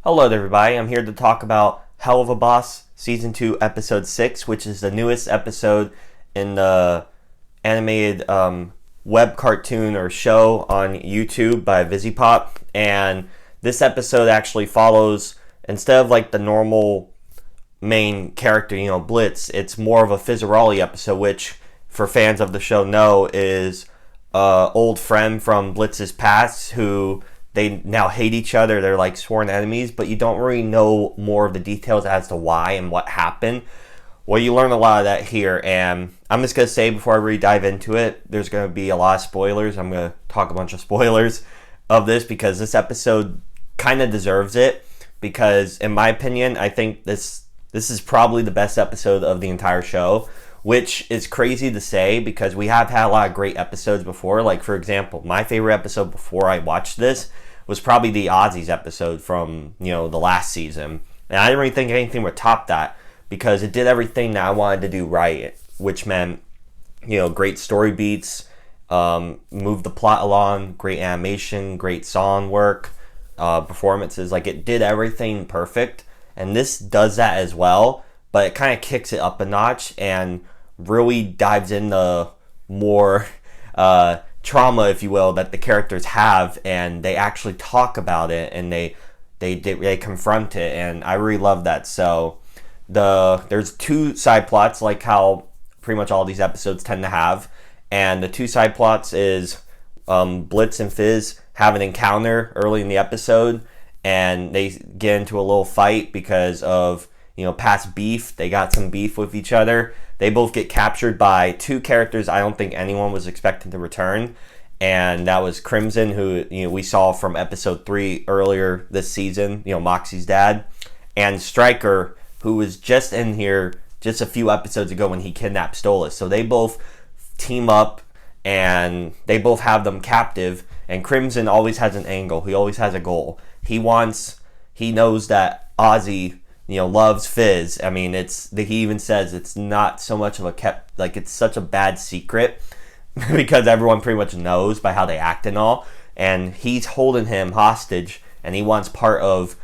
Hello there, everybody. I'm here to talk about Helluva Boss Season 2, Episode 6, which is the newest episode in the animated web cartoon or show on YouTube by VisiPop. And this episode actually follows, instead of like the normal main character, Blitz, it's more of a Fizzarolli episode, which, for fans of the show know, is an old friend from Blitz's past who they now hate each other. They're like sworn enemies, but you don't really know more of the details as to why and what happened. Well, you learn a lot of that here, and I'm just going to say before I really dive into it, there's going to be a lot of spoilers. I'm going to talk a bunch of spoilers of this because this episode kind of deserves it, because in my opinion, I think this is probably the best episode of the entire show, which is crazy to say because we have had a lot of great episodes before. Like, for example, my favorite episode before I watched this was probably the Aussies episode from, the last season. And I didn't really think anything would top that because it did everything that I wanted to do right, which meant, great story beats, move the plot along, great animation, great song work, performances. Like, it did everything perfect. And this does that as well, but it kind of kicks it up a notch and really dives into more trauma, if you will, that the characters have, and they actually talk about it and they confront it, and I really love that. So there's two side plots, like how pretty much all these episodes tend to have, and the two side plots is Blitz and Fizz have an encounter early in the episode, and they get into a little fight because of past beef. They got some beef with each other. They both get captured by two characters I don't think anyone was expecting to return, and that was Crimson, who we saw from episode 3 earlier this season, Moxie's dad, and Stryker, who was just in here just a few episodes ago when he kidnapped Stolas. So they both team up and they both have them captive, and Crimson always has an angle. He always has a goal. He knows that Ozzy loves Fizz. I mean, he even says it's not so much of it's such a bad secret because everyone pretty much knows by how they act and all, and he's holding him hostage, and he wants part of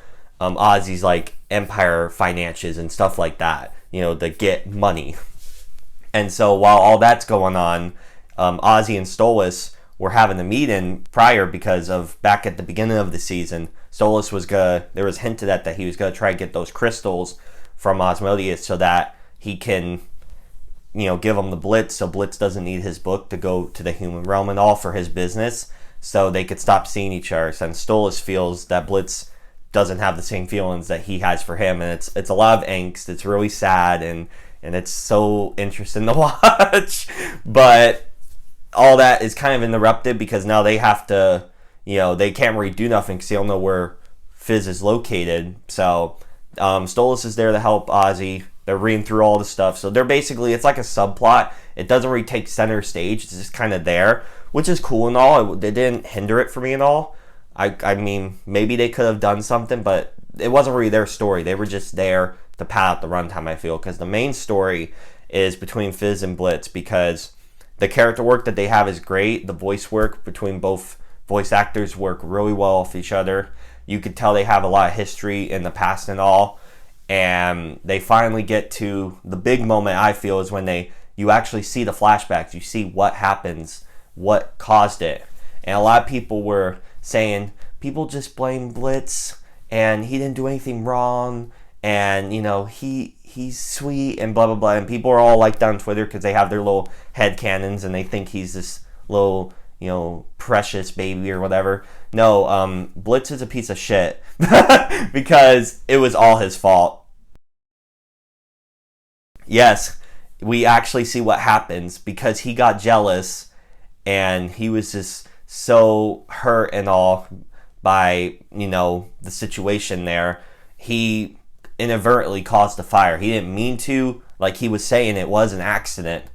Ozzy's like empire finances and stuff like that, to get money. And so while all that's going on, Ozzy and Stolas were having a meeting prior because of back at the beginning of the season, Stolas there was hinted at that he was gonna try to get those crystals from Osmodeus so that he can, give him the Blitz, so Blitz doesn't need his book to go to the human realm and all for his business, so they could stop seeing each other. And Stolas feels that Blitz doesn't have the same feelings that he has for him, and it's a lot of angst. It's really sad, and it's so interesting to watch. But all that is kind of interrupted because now they have to, they can't really do nothing because they don't know where Fizz is located. So Stolas is there to help Ozzy. They're reading through all the stuff. So they're basically, it's like a subplot. It doesn't really take center stage. It's just kind of there, which is cool and all. It didn't hinder it for me and all. I mean, maybe they could have done something, but it wasn't really their story. They were just there to pad out the runtime, I feel, because the main story is between Fizz and Blitz, because the character work that they have is great. The voice work between both voice actors work really well off each other. You could tell they have a lot of history in the past and all. And they finally get to the big moment, I feel, is when you actually see the flashbacks. You see what happens, what caused it. And a lot of people were saying, people just blame Blitz and he didn't do anything wrong. And, he's sweet and blah, blah, blah. And people are all like on Twitter because they have their little headcanons and they think he's this little, precious baby or whatever. No, Blitz is a piece of shit because it was all his fault. Yes, we actually see what happens because he got jealous and he was just so hurt and all by, the situation there. He inadvertently caused the fire. He didn't mean to, like he was saying it was an accident,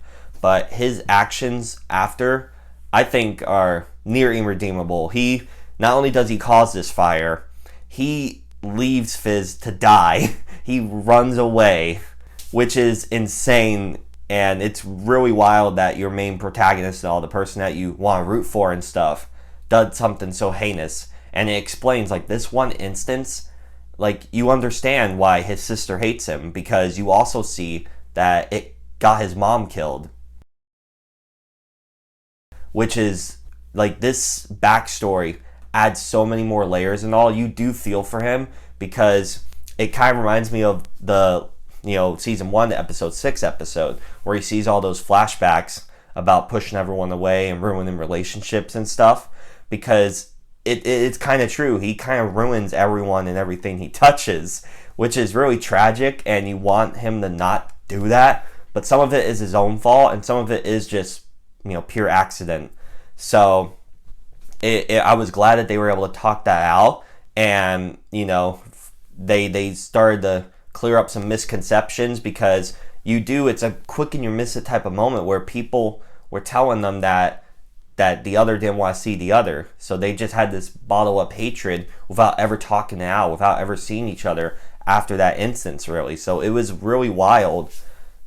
but his actions after, I think, are near irredeemable. He not only does he cause this fire, he leaves Fizz to die. He runs away, which is insane, and it's really wild that your main protagonist and all, the person that you want to root for and stuff, does something so heinous. And it explains, like, this one instance, like, you understand why his sister hates him, because you also see that it got his mom killed. Which is, like, this backstory adds so many more layers and all. You do feel for him, because it kind of reminds me of the, season 1 to episode 6 episode, where he sees all those flashbacks about pushing everyone away and ruining relationships and stuff, because it's kind of true. He kind of ruins everyone and everything he touches, which is really tragic, and you want him to not do that, but some of it is his own fault, and some of it is just, pure accident. So I was glad that they were able to talk that out, and, they started to clear up some misconceptions, because it's a quick and you miss it type of moment where people were telling them that the other didn't want to see the other. So they just had this bottle up hatred without ever talking it out, without ever seeing each other after that instance, really. So it was really wild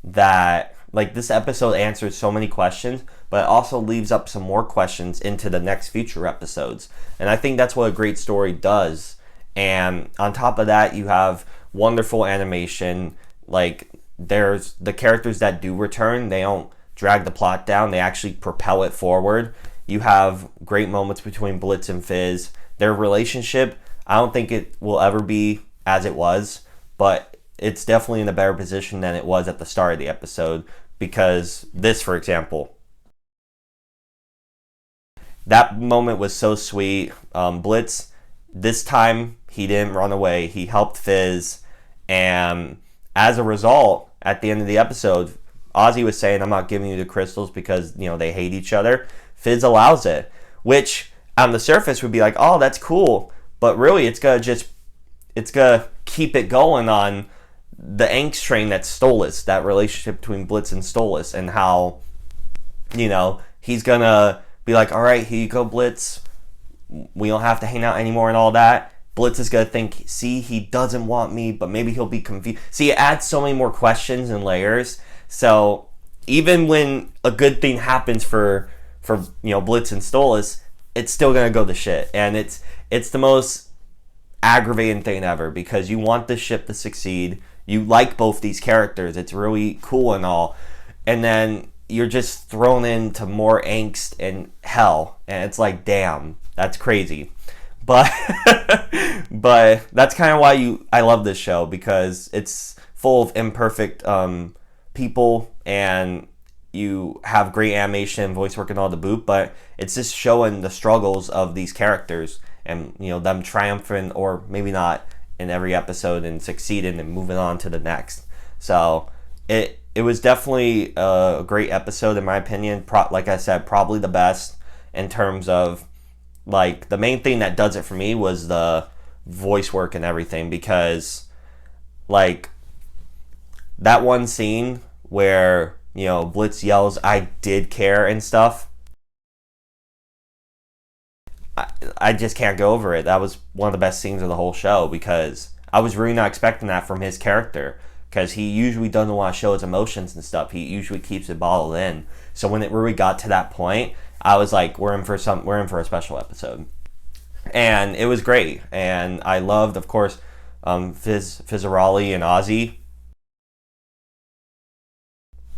that, like, this episode answers so many questions, but it also leaves up some more questions into the next future episodes. And I think that's what a great story does. And on top of that, you have wonderful animation. Like, there's the characters that do return, they don't drag the plot down, they actually propel it forward. You have great moments between Blitz and Fizz. Their relationship, I don't think it will ever be as it was, but it's definitely in a better position than it was at the start of the episode, because this, for example, that moment was so sweet. Blitz, this time, he didn't run away. He helped Fizz, and as a result, at the end of the episode, Ozzy was saying, I'm not giving you the crystals because, they hate each other. Fizz allows it, which on the surface would be like, oh, that's cool. But really, it's going to keep it going on the angst train that's Stolas, that relationship between Blitz and Stolas, and how, he's going to be like, all right, here you go, Blitz. We don't have to hang out anymore and all that. Blitz is going to think, see, he doesn't want me, but maybe he'll be confused. See, it adds so many more questions and layers. So even when a good thing happens for Blitz and Stolas, it's still going to go to shit. And it's the most aggravating thing ever, because you want this ship to succeed. You like both these characters. It's really cool and all. And then you're just thrown into more angst and hell. And it's like, damn, that's crazy. But but that's kind of why I love this show, because it's full of imperfect people, and you have great animation and voice work and all the boot, but it's just showing the struggles of these characters, and them triumphing, or maybe not, in every episode, and succeeding and moving on to the next. So it was definitely a great episode in my opinion. Like I said, probably the best in terms of, like, the main thing that does it for me was the voice work and everything, because, like, that one scene where, Blitz yells, I did care and stuff, I just can't go over it. That was one of the best scenes of the whole show, because I was really not expecting that from his character, because he usually doesn't want to show his emotions and stuff. He usually keeps it bottled in. So when it really got to that point, I was like, we're in for a special episode. And it was great. And I loved, of course, Fizzarolli and Ozzy.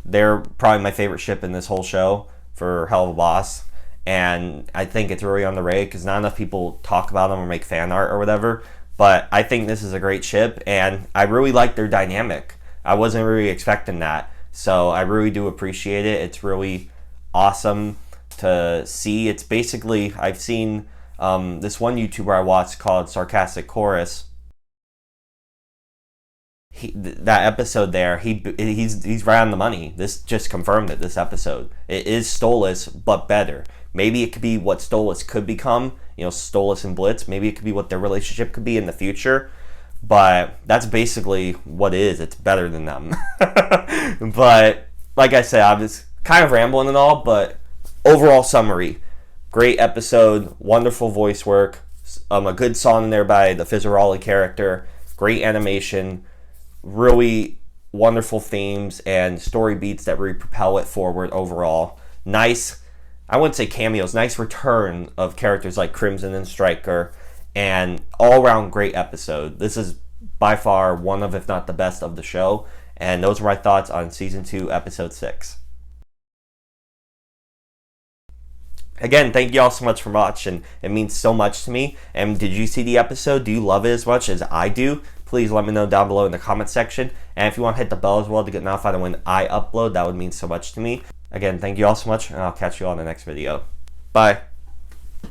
They're probably my favorite ship in this whole show for Helluva Boss. And I think it's really underrated, because not enough people talk about them or make fan art or whatever. But I think this is a great ship, and I really like their dynamic. I wasn't really expecting that. So I really do appreciate it. It's really awesome to see. It's basically, I've seen this one YouTuber I watched called Sarcastic Chorus. That episode there, he's right on the money. This just confirmed it, this episode. It is Stolas, but better. Maybe it could be what Stolas could become, Stolas and Blitz. Maybe it could be what their relationship could be in the future. But that's basically what it is. It's better than them. But like I said, I was kind of rambling and all, but overall summary, great episode, wonderful voice work, a good song in there by the Fizzarolli character, great animation, really wonderful themes and story beats that really propel it forward overall. Nice, I wouldn't say cameos, nice return of characters like Crimson and Stryker, and all around great episode. This is by far one of, if not the best of the show. And those are my thoughts on Season 2, Episode 6. Again, thank you all so much for watching. It means so much to me. And did you see the episode? Do you love it as much as I do? Please let me know down below in the comment section. And if you want to hit the bell as well to get notified when I upload, that would mean so much to me. Again, thank you all so much, and I'll catch you all in the next video. Bye.